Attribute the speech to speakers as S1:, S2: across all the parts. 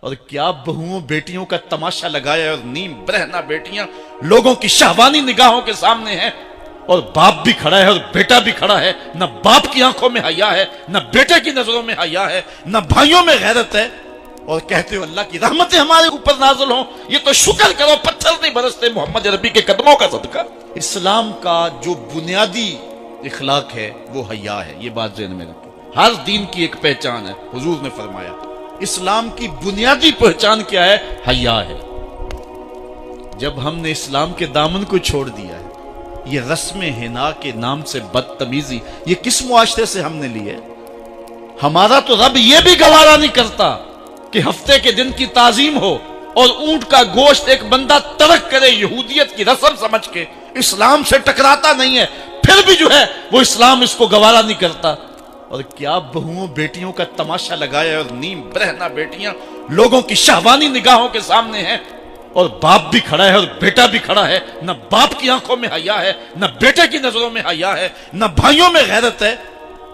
S1: اور کیا بہوؤں بیٹیوں کا تماشا لگایا ہے، اور نیم برہنہ بیٹیاں لوگوں کی شہوانی نگاہوں کے سامنے ہیں، اور باپ بھی کھڑا ہے اور بیٹا بھی کھڑا ہے، نہ باپ کی آنکھوں میں حیا ہے، نہ بیٹے کی نظروں میں حیا ہے، نہ بھائیوں میں غیرت ہے، اور کہتے ہو اللہ کی رحمتیں ہمارے اوپر نازل ہوں۔ یہ تو شکر کرو پتھر نہیں برستے محمد عربی کے قدموں کا صدقہ۔ اسلام کا جو بنیادی اخلاق ہے وہ حیا ہے، یہ بات ذہن میں رکھیں۔ ہر دین کی ایک پہچان ہے، حضور نے فرمایا اسلام کی بنیادی پہچان کیا ہے؟ حیا ہے۔ جب ہم نے اسلام کے دامن کو چھوڑ دیا ہے، یہ رسم حنا کے نام سے بدتمیزی یہ کس معاشرے سے ہم نے لی ہے؟ ہمارا تو رب یہ بھی گوارا نہیں کرتا کہ ہفتے کے دن کی تعظیم ہو اور اونٹ کا گوشت ایک بندہ ترک کرے یہودیت کی رسم سمجھ کے، اسلام سے ٹکراتا نہیں ہے، پھر بھی جو ہے وہ اسلام اس کو گوارا نہیں کرتا۔ اور کیا بہوؤں بیٹیوں کا تماشا لگایا ہے، اور نیم برہنہ بیٹیاں لوگوں کی شہوانی نگاہوں کے سامنے ہیں، اور باپ بھی کھڑا ہے اور بیٹا بھی کھڑا ہے، نہ باپ کی آنکھوں میں حیا ہے، نہ بیٹے کی نظروں میں حیا ہے، نہ بھائیوں میں غیرت ہے،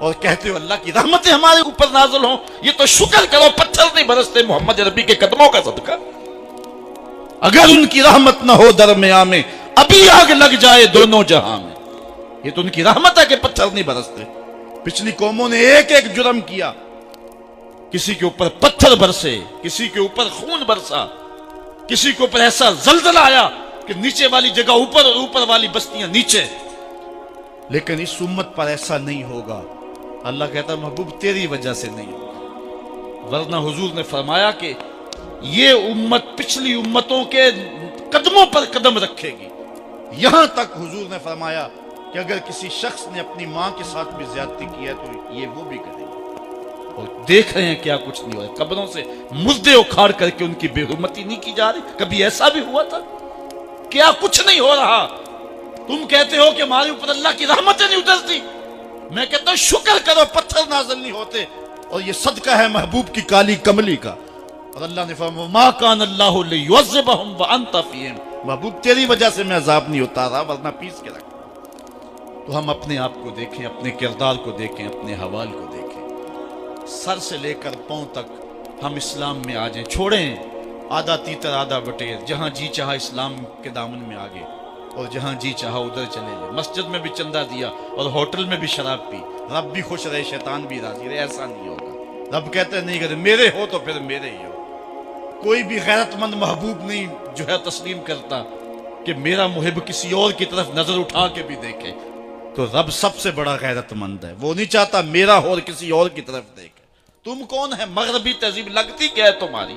S1: اور کہتے ہو اللہ کی رحمتیں ہمارے اوپر نازل ہوں۔ یہ تو شکر کرو پتھر نہیں برستے محمد عربی کے قدموں کا صدقہ۔ اگر ان کی رحمت نہ ہو درمیان میں، ابھی آگ لگ جائے دونوں جہاں میں۔ یہ تو ان کی رحمت ہے کہ پتھر نہیں برستے۔ پچھلی قوموں نے ایک ایک جرم کیا، کسی کے اوپر پتھر برسے، کسی کے اوپر خون برسا، کسی کے اوپر ایسا زلزلہ آیا کہ نیچے والی جگہ اوپر اور اوپر والی بستیاں نیچے، لیکن اس امت پر ایسا نہیں ہوگا۔ اللہ کہتا محبوب تیری وجہ سے نہیں ہوگا، ورنہ حضور نے فرمایا کہ یہ امت پچھلی امتوں کے قدموں پر قدم رکھے گی۔ یہاں تک حضور نے فرمایا کہ اگر کسی شخص نے اپنی ماں کے ساتھ بھی زیادتی کی ہے تو یہ وہ بھی کرے گا۔ اور دیکھ رہے ہیں کیا کچھ نہیں ہو رہا، قبروں سے مردے اکھاڑ کر کے ان کی بے حرمتی نہیں کی جا رہی۔ کبھی ایسا بھی ہوا تھا؟ کیا کچھ نہیں ہو رہا؟ تم کہتے ہو کہ ہمارے اوپر اللہ کی رحمتیں نہیں اترتی، میں کہتا ہوں شکر کرو پتھر نازل نہیں ہوتے، اور یہ صدقہ ہے محبوب کی کالی کملی کا۔ اور اللہ نے فرمایا ما کان اللہ لیعذبہم وانت فیہم، محبوب تیری وجہ سے میں عذاب نہیں اتارا ورنہ پیس کے رکھ۔ تو ہم اپنے آپ کو دیکھیں، اپنے کردار کو دیکھیں، اپنے حوال کو دیکھیں، سر سے لے کر پاؤں تک ہم اسلام میں آ جائیں، چھوڑیں آدھا تیتر آدھا بٹیر، جہاں جی چاہا اسلام کے دامن میں آگے اور جہاں جی چاہا ادھر چلے جائے، مسجد میں بھی چندہ دیا اور ہوٹل میں بھی شراب پی، رب بھی خوش رہے شیطان بھی راضی رہے، ایسا نہیں ہوگا۔ رب کہتے نہیں کہ میرے ہو تو پھر میرے ہی ہو۔ کوئی بھی غیرت مند محبوب نہیں جو ہے تسلیم کرتا کہ میرا محب کسی اور کی طرف نظر اٹھا کے بھی دیکھے، تو رب سب سے بڑا غیرت مند ہے، وہ نہیں چاہتا میرا ہو اور کسی اور کی طرف دیکھے۔ تم کون ہے؟ مغربی تہذیب لگتی کیا ہے تمہاری؟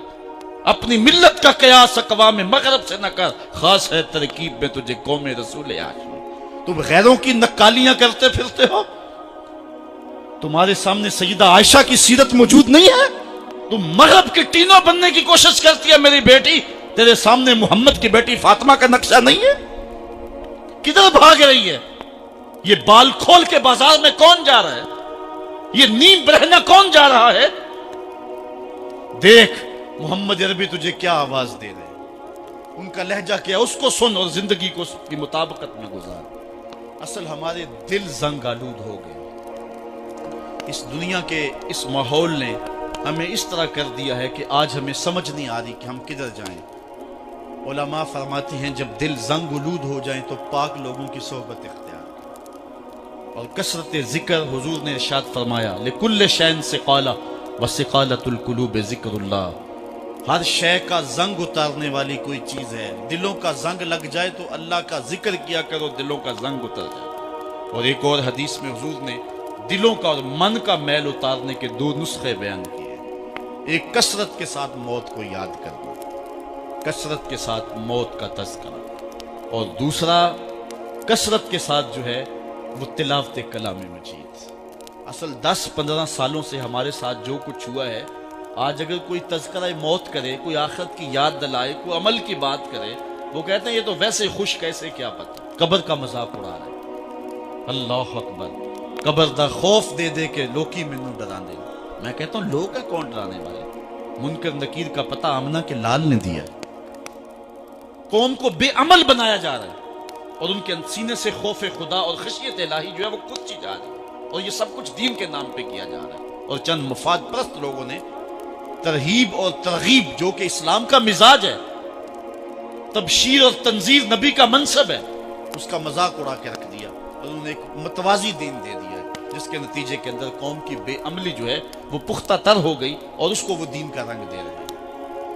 S1: اپنی ملت کا قیاس اقوام مغرب سے نہ کر، خاص ہے ترکیب میں تجھے قوم رسول ہاشمی۔ تم غیروں کی نقالیاں کرتے پھرتے ہو، تمہارے سامنے سیدہ عائشہ کی سیرت موجود نہیں ہے، تم مغرب کے ٹینوں بننے کی کوشش کرتی ہے میری بیٹی، تیرے سامنے محمد کی بیٹی فاطمہ کا نقشہ نہیں ہے؟ کدھر بھاگ رہی ہے؟ یہ بال کھول کے بازار میں کون جا رہا ہے؟ یہ نیم برہنہ کون جا رہا ہے؟ دیکھ محمد عربی تجھے کیا آواز دے رہے ہیں، ان کا لہجہ کیا، اس کو سن اور زندگی کو اس کی مطابقت میں گزار۔ اصل ہمارے دل زنگ آلود ہو گئے، اس دنیا کے اس ماحول نے ہمیں اس طرح کر دیا ہے کہ آج ہمیں سمجھ نہیں آ رہی کہ ہم کدھر جائیں۔ علماء فرماتے ہیں جب دل زنگ آلود ہو جائیں تو پاک لوگوں کی صحبت اختیار کریں، اور کثرت ذکر، حضور نے ارشاد فرمایا لکل شین سقالہ وسقالۃ القلوب ذکر اللہ، ہر شے کا زنگ اتارنے والی کوئی چیز ہے، دلوں کا زنگ لگ جائے تو اللہ کا ذکر کیا کرو، دلوں کا زنگ اتر جائے۔ اور ایک اور حدیث میں حضور نے دلوں کا اور من کا میل اتارنے کے دو نسخے بیان کیے، ایک کثرت کے ساتھ موت کو یاد کرنا، کثرت کے ساتھ موت کا تذکرہ، اور دوسرا کثرت کے ساتھ جو ہے وہ تلاوت کلام مجید۔ اصل 10-15 سالوں سے ہمارے ساتھ جو کچھ ہوا ہے، آج اگر کوئی تذکرہ موت کرے، کوئی آخرت کی یاد دلائے، کوئی عمل کی بات کرے، وہ کہتے ہیں یہ تو ویسے خوش کیسے، کیا پتہ، قبر کا مذاق اڑا رہا ہے۔ اللہ اکبر، قبر دا خوف دے دے کے لوکی مینوں ڈرا دے۔ میں کہتا ہوں لوگ ہے کون ڈرانے والے؟ منکر نکیر کا پتہ آمنہ کے لال نے دیا۔ قوم کو بے عمل بنایا جا رہا ہے، اور ان کے سینے سے خوف خدا اور خشیت الہی جو ہے وہ کچھ جا رہی ہے، اور یہ سب کچھ دین کے نام پہ کیا جا رہا ہے، اور چند مفاد پرست لوگوں نے ترہیب اور ترغیب جو کہ اسلام کا مزاج ہے، تبشیر اور تنذیر نبی کا منصب ہے، اس کا مذاق اڑا کے رکھ دیا اور انہوں نے ایک متوازی دین دے دیا ہے، جس کے نتیجے کے اندر قوم کی بے عملی جو ہے وہ پختہ تر ہو گئی اور اس کو وہ دین کا رنگ دے رہے ہیں۔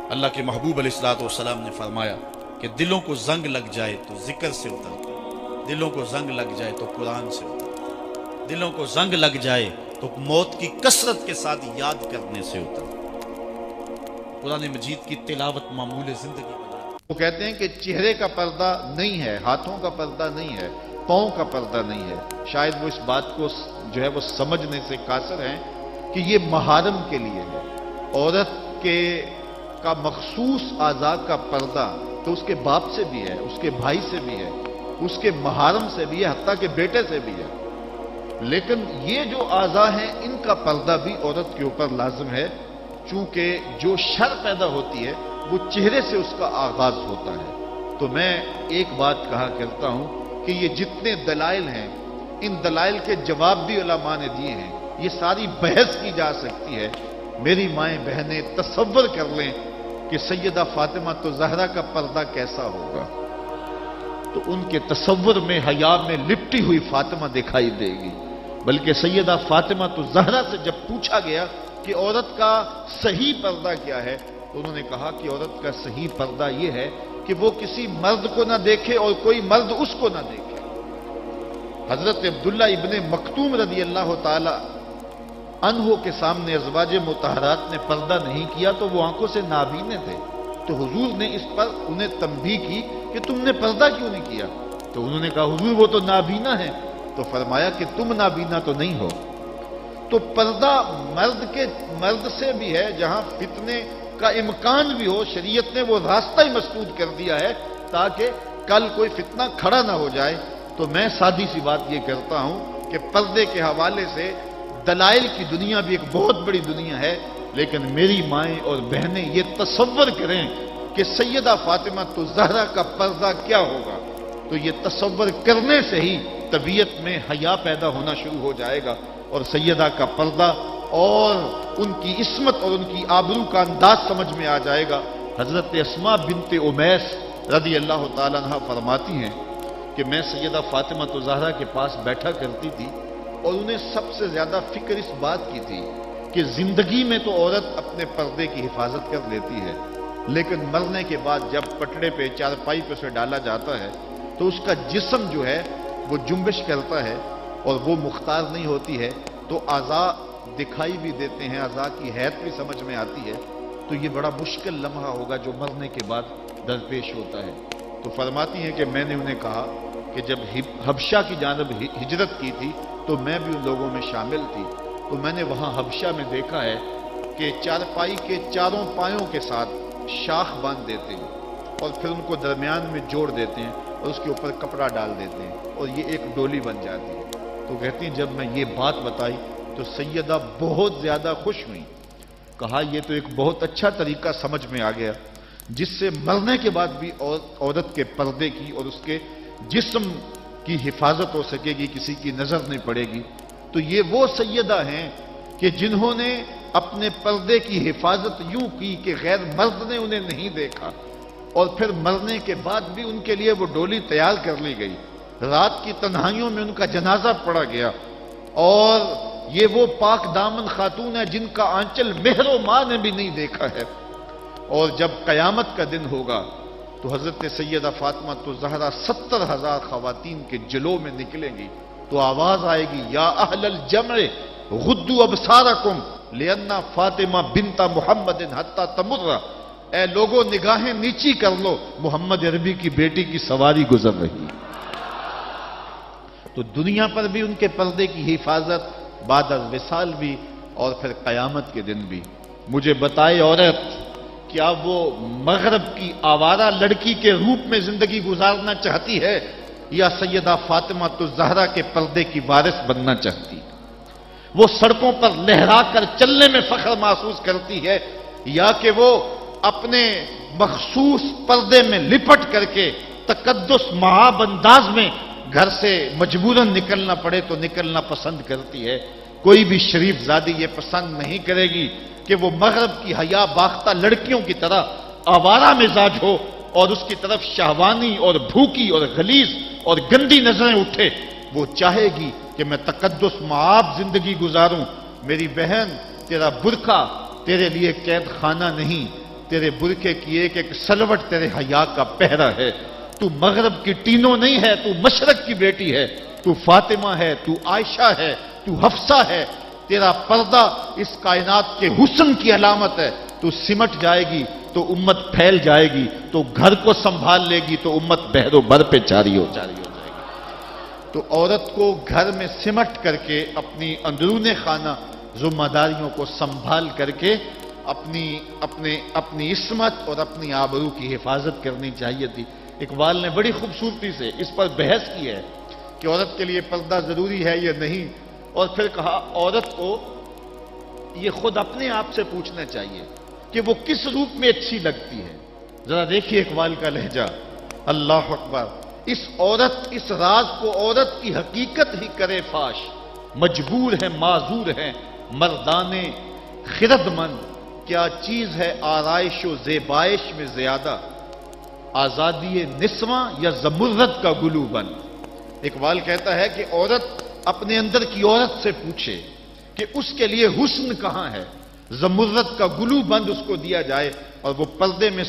S1: اللہ کے محبوب علیہ الصلوۃ والسلام نے فرمایا کہ دلوں کو زنگ لگ جائے تو ذکر سے اترتا ہے، دلوں کو زنگ لگ جائے تو قرآن سے اترتا ہے، دلوں کو زنگ لگ جائے تو موت کی کثرت کے ساتھ یاد کرنے سے اترتا ہے۔ قرآن مجید کی تلاوت معمول زندگی بنا۔
S2: وہ کہتے ہیں کہ چہرے کا پردہ نہیں ہے، ہاتھوں کا پردہ نہیں ہے، پاؤں کا پردہ نہیں ہے۔ شاید وہ اس بات کو جو ہے وہ سمجھنے سے قاصر ہیں کہ یہ محارم کے لیے ہے۔ عورت کا مخصوص اعضاء کا پردہ تو اس کے باپ سے بھی ہے، اس کے بھائی سے بھی ہے، اس کے محارم سے بھی ہے، حتیٰ کہ بیٹے سے بھی ہے۔ لیکن یہ جو اعضاء ہیں ان کا پردہ بھی عورت کے اوپر لازم ہے، چونکہ جو شر پیدا ہوتی ہے وہ چہرے سے اس کا آغاز ہوتا ہے۔ تو میں ایک بات کہا کرتا ہوں کہ یہ جتنے دلائل ہیں، ان دلائل کے جواب بھی علماء نے دیے ہیں، یہ ساری بحث کی جا سکتی ہے۔ میری مائیں بہنیں تصور کر لیں کہ سیدہ فاطمہ تو زہرا کا پردہ کیسا ہوگا، تو ان کے تصور میں حیا میں لپٹی ہوئی فاطمہ دکھائی دے گی۔ بلکہ سیدہ فاطمہ تو زہرا سے جب پوچھا گیا کہ عورت کا صحیح پردہ کیا ہے، تو انہوں نے کہا کہ عورت کا صحیح پردہ یہ ہے کہ وہ کسی مرد کو نہ دیکھے اور کوئی مرد اس کو نہ دیکھے۔ حضرت عبداللہ ابن مکتوم رضی اللہ تعالی عنہ کے سامنے ازواج مطہرات نے پردہ نہیں کیا تو وہ آنکھوں سے نابینے تھے، تو حضور نے اس پر انہیں تنبیہ کی کہ تم نے پردہ کیوں نہیں کیا؟ تو انہوں نے کہا حضور وہ تو نابینا ہے۔ تو فرمایا کہ تم نابینا تو نہیں ہو۔ تو پردہ مرد سے بھی ہے، جہاں فتنے کا امکان بھی ہو، شریعت نے وہ راستہ ہی مسدود کر دیا ہے تاکہ کل کوئی فتنہ کھڑا نہ ہو جائے۔ تو میں سادی سی بات یہ کرتا ہوں کہ پردے کے حوالے سے دلائل کی دنیا بھی ایک بہت بڑی دنیا ہے، لیکن میری مائیں اور بہنیں یہ تصور کریں کہ سیدہ فاطمہ تو زہرا کا پردہ کیا ہوگا، تو یہ تصور کرنے سے ہی طبیعت میں حیا پیدا ہونا شروع ہو جائے گا، اور سیدہ کا پردہ اور ان کی عصمت اور ان کی آبرو کا انداز سمجھ میں آ جائے گا۔ حضرت اسماء بنت امیس رضی اللہ تعالیٰ عنہ فرماتی ہیں کہ میں سیدہ فاطمہ زہرا کے پاس بیٹھا کرتی تھی، اور انہیں سب سے زیادہ فکر اس بات کی تھی کہ زندگی میں تو عورت اپنے پردے کی حفاظت کر لیتی ہے، لیکن مرنے کے بعد جب پٹڑے پہ چارپائی پہ اسے ڈالا جاتا ہے تو اس کا جسم جو ہے وہ جنبش کرتا ہے اور وہ مختار نہیں ہوتی ہے، تو اعضاء دکھائی بھی دیتے ہیں، اعضاء کی حیت بھی سمجھ میں آتی ہے، تو یہ بڑا مشکل لمحہ ہوگا جو مرنے کے بعد درپیش ہوتا ہے۔ تو فرماتی ہیں کہ میں نے انہیں کہا کہ جب حبشہ کی جانب ہجرت کی تھی تو میں بھی ان لوگوں میں شامل تھی، تو میں نے وہاں حبشہ میں دیکھا ہے کہ چارپائی کے چاروں پایوں کے ساتھ شاخ باندھ دیتے ہیں اور پھر ان کو درمیان میں جوڑ دیتے ہیں اور اس کے اوپر کپڑا ڈال دیتے ہیں اور یہ ایک ڈولی بن جاتی ہے۔ تو کہتی ہیں جب میں یہ بات بتائی تو سیدہ بہت زیادہ خوش ہوئی، کہا یہ تو ایک بہت اچھا طریقہ سمجھ میں آ گیا جس سے مرنے کے بعد بھی عورت کے پردے کی اور اس کے جسم کی حفاظت ہو سکے گی، کسی کی نظر نہیں پڑے گی۔ تو یہ وہ سیدہ ہیں کہ جنہوں نے اپنے پردے کی حفاظت یوں کی کہ غیر مرد نے انہیں نہیں دیکھا، اور پھر مرنے کے بعد بھی ان کے لیے وہ ڈولی تیار کر لی گئی، رات کی تنہائیوں میں ان کا جنازہ پڑا گیا، اور یہ وہ پاک دامن خاتون ہے جن کا آنچل مہر و ماں نے بھی نہیں دیکھا ہے۔ اور جب قیامت کا دن ہوگا تو حضرت سیدہ فاطمہ زہرا 70,000 خواتین کے جلو میں نکلیں گی، تو آواز آئے گی یا اہل الجمع غدوا ابصارکم لأن فاطمہ بنت محمد حتی تمر، اے لوگوں نگاہیں نیچی کر لو، محمد عربی کی بیٹی کی سواری گزر رہی۔ تو دنیا پر بھی ان کے پردے کی حفاظت، بعد از وصال بھی، اور پھر قیامت کے دن بھی۔ مجھے بتائے عورت کیا وہ مغرب کی آوارہ لڑکی کے روپ میں زندگی گزارنا چاہتی ہے یا سیدہ فاطمہ زہرا کے پردے کی وارث بننا چاہتی؟ وہ سڑکوں پر لہرا کر چلنے میں فخر محسوس کرتی ہے یا کہ وہ اپنے مخصوص پردے میں لپٹ کر کے تقدس مہاب انداز میں گھر سے مجبوراً نکلنا پڑے تو نکلنا پسند کرتی ہے؟ کوئی بھی شریف زادی یہ پسند نہیں کرے گی کہ وہ مغرب کی حیا باختہ لڑکیوں کی طرح آوارہ مزاج ہو اور اس کی طرف شہوانی اور بھوکی اور غلیظ اور گندی نظریں اٹھے. وہ چاہے گی کہ میں تقدس معاب زندگی گزاروں. میری بہن، تیرا برقع تیرے لیے قید خانہ نہیں، تیرے برقعے کی ایک ایک سلوٹ تیرے حیا کا پہرا ہے. تو مغرب کی ٹینو نہیں ہے، تو مشرق کی بیٹی ہے. تو فاطمہ ہے، تو عائشہ ہے، تو حفصہ ہے. تیرا پردہ اس کائنات کے حسن کی علامت ہے. تو سمٹ جائے گی تو امت پھیل جائے گی، تو گھر کو سنبھال لے گی تو امت بحر و بر پہ جاری ہو جائے گی. تو عورت کو گھر میں سمٹ کر کے اپنی اندرون خانہ ذمہ داریوں کو سنبھال کر کے اپنی عصمت اور اپنی آبرو کی حفاظت کرنی چاہیے تھی. اقبال نے بڑی خوبصورتی سے اس پر بحث کی ہے کہ عورت کے لیے پردہ ضروری ہے یا نہیں، اور پھر کہا عورت کو یہ خود اپنے آپ سے پوچھنا چاہیے کہ وہ کس روپ میں اچھی لگتی ہے. ذرا دیکھیے اقبال کا لہجہ. اللہ اکبر. اس راز کو عورت کی حقیقت ہی کرے فاش. مجبور ہے، معذور ہے مردانے خرد مند. کیا چیز ہے آرائش و زیبائش میں زیادہ، آزادی نسواں یا زمرد کا گلو بند. اقبال کہتا ہے کہ عورت اپنے اندر کی عورت سے پوچھے کہ اس کے لیے حسن کہاں ہے. زمرد کا گلو بند اس کو دیا جائے اور وہ پردے میں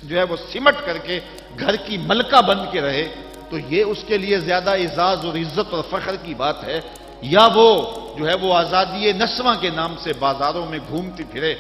S2: جو ہے وہ سمٹ کر کے گھر کی ملکہ بن کے رہے، تو یہ اس کے لیے زیادہ اعزاز اور عزت اور فخر کی بات ہے، یا وہ جو ہے وہ آزادی نسواں کے نام سے بازاروں میں گھومتی پھرے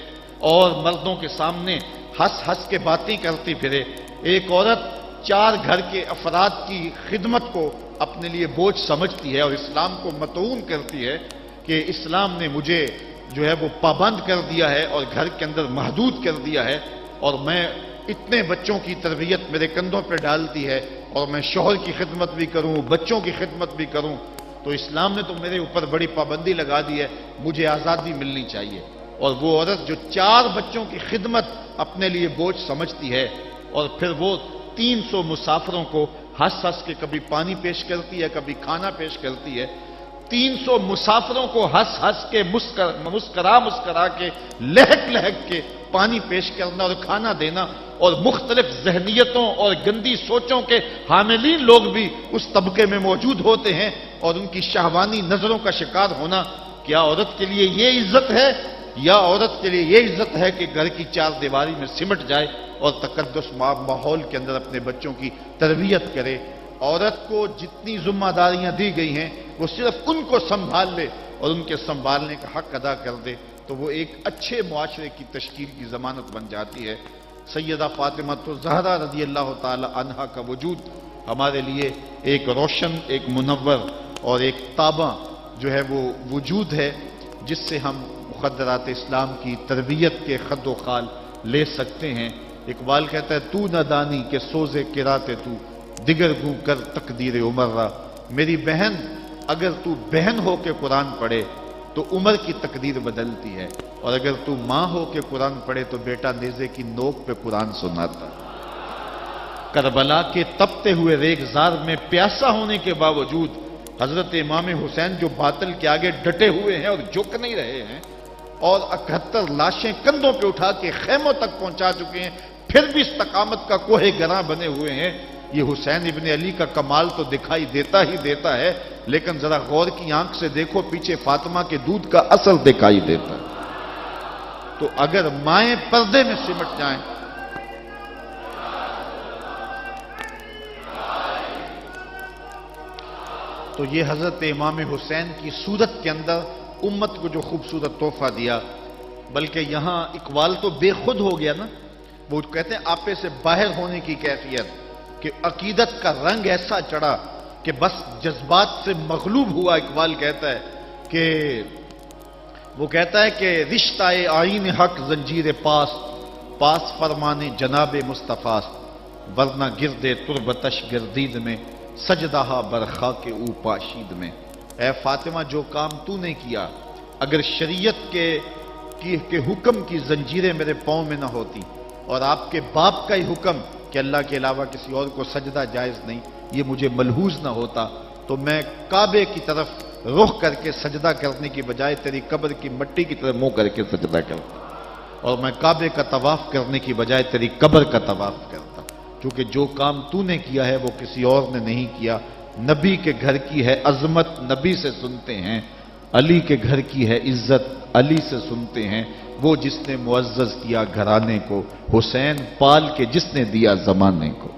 S2: اور مردوں کے سامنے ہنس ہنس کے باتیں کرتی پھرے. ایک عورت 4 گھر کے افراد کی خدمت کو اپنے لیے بوجھ سمجھتی ہے اور اسلام کو مطعون کرتی ہے کہ اسلام نے مجھے جو ہے وہ پابند کر دیا ہے اور گھر کے اندر محدود کر دیا ہے، اور میں اتنے بچوں کی تربیت میرے کندھوں پہ ڈالتی ہے، اور میں شوہر کی خدمت بھی کروں، بچوں کی خدمت بھی کروں، تو اسلام نے تو میرے اوپر بڑی پابندی لگا دی ہے، مجھے آزادی ملنی چاہیے. اور وہ عورت جو 4 بچوں کی خدمت اپنے لیے بوجھ سمجھتی ہے اور پھر وہ 300 مسافروں کو ہنس ہنس کے کبھی پانی پیش کرتی ہے، کبھی کھانا پیش کرتی ہے. 300 مسافروں کو ہنس ہنس کے مسکرا کے لہک لہک کے پانی پیش کرنا اور کھانا دینا، اور مختلف ذہنیتوں اور گندی سوچوں کے حاملین لوگ بھی اس طبقے میں موجود ہوتے ہیں اور ان کی شہوانی نظروں کا شکار ہونا. کیا عورت کے لیے یہ عزت ہے، یا عورت کے لیے یہ عزت ہے کہ گھر کی 4 دیواری میں سمٹ جائے اور تقدس ماحول کے اندر اپنے بچوں کی تربیت کرے؟ عورت کو جتنی ذمہ داریاں دی گئی ہیں وہ صرف ان کو سنبھال لے اور ان کے سنبھالنے کا حق ادا کر دے تو وہ ایک اچھے معاشرے کی تشکیل کی ضمانت بن جاتی ہے. سیدہ فاطمہ الزہرا رضی اللہ تعالی عنہا کا وجود ہمارے لیے ایک روشن، ایک منور اور ایک تابع جو ہے وہ وجود ہے، جس سے ہم مخدرات اسلام کی تربیت کے خد و خال لے سکتے ہیں. اقبال کہتا ہے تو نہ دانی کہ سوزے کراتے تو دیگر گوں کر تقدیر عمر را. میری بہن، اگر تو بہن ہو کے قرآن پڑھے تو عمر کی تقدیر بدلتی ہے، اور اگر تو ماں ہو کے قرآن پڑھے تو بیٹا نیزے کی نوک پہ قرآن سناتا. کربلا کے تپتے ہوئے ریگزار میں پیاسا ہونے کے باوجود حضرت امام حسین جو باطل کے آگے ڈٹے ہوئے ہیں اور جھک نہیں رہے ہیں، اور 71 لاشیں کندھوں پہ اٹھا کے خیموں تک پہنچا چکے ہیں، پھر بھی استقامت کا کوہ گراں بنے ہوئے ہیں. یہ حسین ابن علی کا کمال تو دکھائی دیتا ہی دیتا ہے، لیکن ذرا غور کی آنکھ سے دیکھو پیچھے فاطمہ کے دودھ کا اثر دکھائی دیتا ہے. تو اگر مائیں پردے میں سمٹ جائیں تو یہ حضرت امام حسین کی صورت کے اندر امت کو جو خوبصورت تحفہ دیا. بلکہ یہاں اقبال تو بے خود ہو گیا نا، وہ کہتے ہیں آپے سے باہر ہونے کی کیفیت، کہ عقیدت کا رنگ ایسا چڑھا کہ بس جذبات سے مغلوب ہوا. اقبال کہتا ہے کہ وہ کہتا ہے کہ رشتہ آئین حق زنجیر پاس فرمانے جناب مصطفیٰ، ورنہ گردے تربتش گردید میں سجدہ برخا کے او پاشید میں. اے فاطمہ، جو کام تو نے کیا، اگر شریعت کے حکم کی زنجیریں میرے پاؤں میں نہ ہوتی اور آپ کے باپ کا ہی حکم کہ اللہ کے علاوہ کسی اور کو سجدہ جائز نہیں، یہ مجھے ملحوظ نہ ہوتا، تو میں کعبے کی طرف رخ کر کے سجدہ کرنے کی بجائے تیری قبر کی مٹی کی طرح منہ کر کے سجدہ کرتا، اور میں کعبے کا طواف کرنے کی بجائے تیری قبر کا طواف کرتا، کیونکہ جو کام تو نے کیا ہے وہ کسی اور نے نہیں کیا۔ نبی کے گھر کی ہے عظمت، نبی سے سنتے ہیں، علی کے گھر کی ہے عزت، علی سے سنتے ہیں، وہ جس نے معزز کیا گھرانے کو، حسین پال کے جس نے دیا زمانے کو۔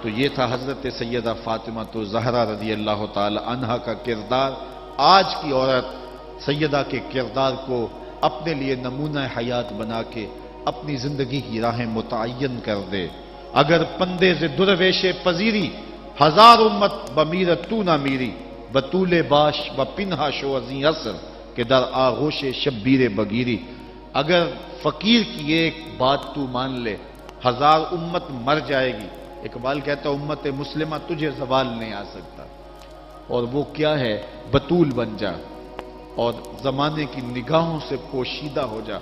S2: تو یہ تھا حضرت سیدہ فاطمہ الزہرا رضی اللہ تعالی عنہا کا کردار۔ آج کی عورت سیدہ کے کردار کو اپنے لیے نمونہ حیات بنا کے اپنی زندگی کی راہیں متعین کر دے۔ اگر پندے سے درویش پذیری، ہزار امت بمیرت تو نہ میری، بطول باش و پنہا شو ازیں اثر کہ در آغوش شبیر بگیری۔ اگر فقیر کی ایک بات تو مان لے، ہزار امت مر جائے گی۔ اقبال کہتا امت مسلمہ تجھے زوال نہیں آ سکتا، اور وہ کیا ہے؟ بطول بن جا اور زمانے کی نگاہوں سے پوشیدہ ہو جا،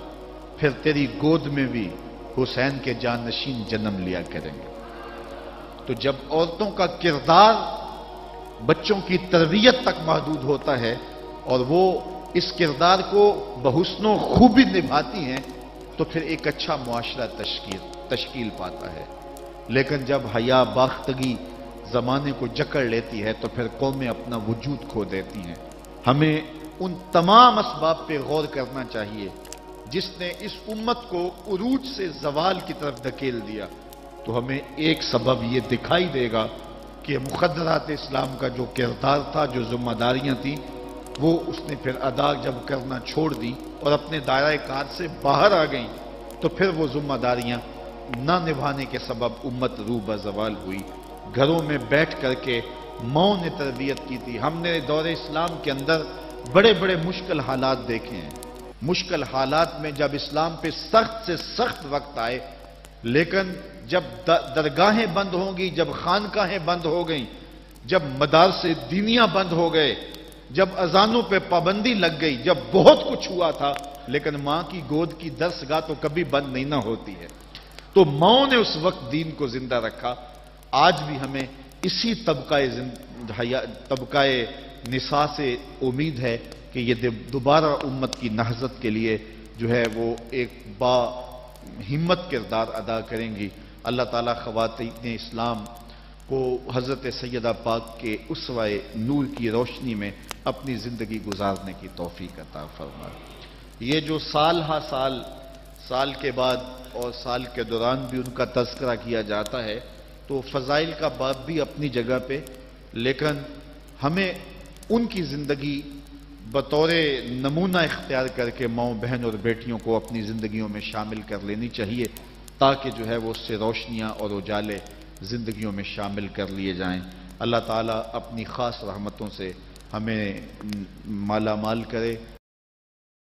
S2: پھر تیری گود میں بھی حسین کے جانشین جنم لیا کریں گے۔ تو جب عورتوں کا کردار بچوں کی تربیت تک محدود ہوتا ہے اور وہ اس کردار کو بحسن و خوبی نبھاتی ہیں تو پھر ایک اچھا معاشرہ تشکیل پاتا ہے۔ لیکن جب حیا باختگی زمانے کو جکڑ لیتی ہے تو پھر قومیں اپنا وجود کھو دیتی ہیں۔ ہمیں ان تمام اسباب پہ غور کرنا چاہیے جس نے اس امت کو عروج سے زوال کی طرف دھکیل دیا، تو ہمیں ایک سبب یہ دکھائی دے گا کہ مخدرات اسلام کا جو کردار تھا، جو ذمہ داریاں تھیں، وہ اس نے پھر ادا جب کرنا چھوڑ دی اور اپنے دائرہ کار سے باہر آ گئیں، تو پھر وہ ذمہ داریاں نہ نبھانے کے سبب امت روح بزوال ہوئی۔ گھروں میں بیٹھ کر کے ماؤں نے تربیت کی تھی۔ ہم نے دور اسلام کے اندر بڑے بڑے مشکل حالات دیکھے ہیں۔ مشکل حالات میں جب اسلام پہ سخت سے سخت وقت آئے، لیکن جب درگاہیں بند ہوں گی، جب خانقاہیں بند ہو گئیں، جب مدارس دینیاں بند ہو گئے، جب اذانوں پہ پابندی لگ گئی، جب بہت کچھ ہوا تھا، لیکن ماں کی گود کی درسگاہ تو کبھی بند نہیں نہ ہوتی ہے، تو ماں نے اس وقت دین کو زندہ رکھا۔ آج بھی ہمیں اسی طبقہ نساء سے امید ہے کہ یہ دوبارہ امت کی نہضت کے لیے جو ہے وہ ایک با ہمت کردار ادا کریں گی۔ اللہ تعالیٰ خواتین اسلام کو حضرت سیدہ پاک کے اسوہ نور کی روشنی میں اپنی زندگی گزارنے کی توفیق عطا فرمائے۔ یہ جو سال ہا سال کے بعد اور سال کے دوران بھی ان کا تذکرہ کیا جاتا ہے، تو فضائل کا باب بھی اپنی جگہ پہ، لیکن ہمیں ان کی زندگی بطور نمونہ اختیار کر کے ماؤں بہن اور بیٹیوں کو اپنی زندگیوں میں شامل کر لینی چاہیے، تاکہ جو ہے وہ اس سے روشنیاں اور اجالے زندگیوں میں شامل کر لیے جائیں۔ اللہ تعالیٰ اپنی خاص رحمتوں سے ہمیں مالا مال کرے۔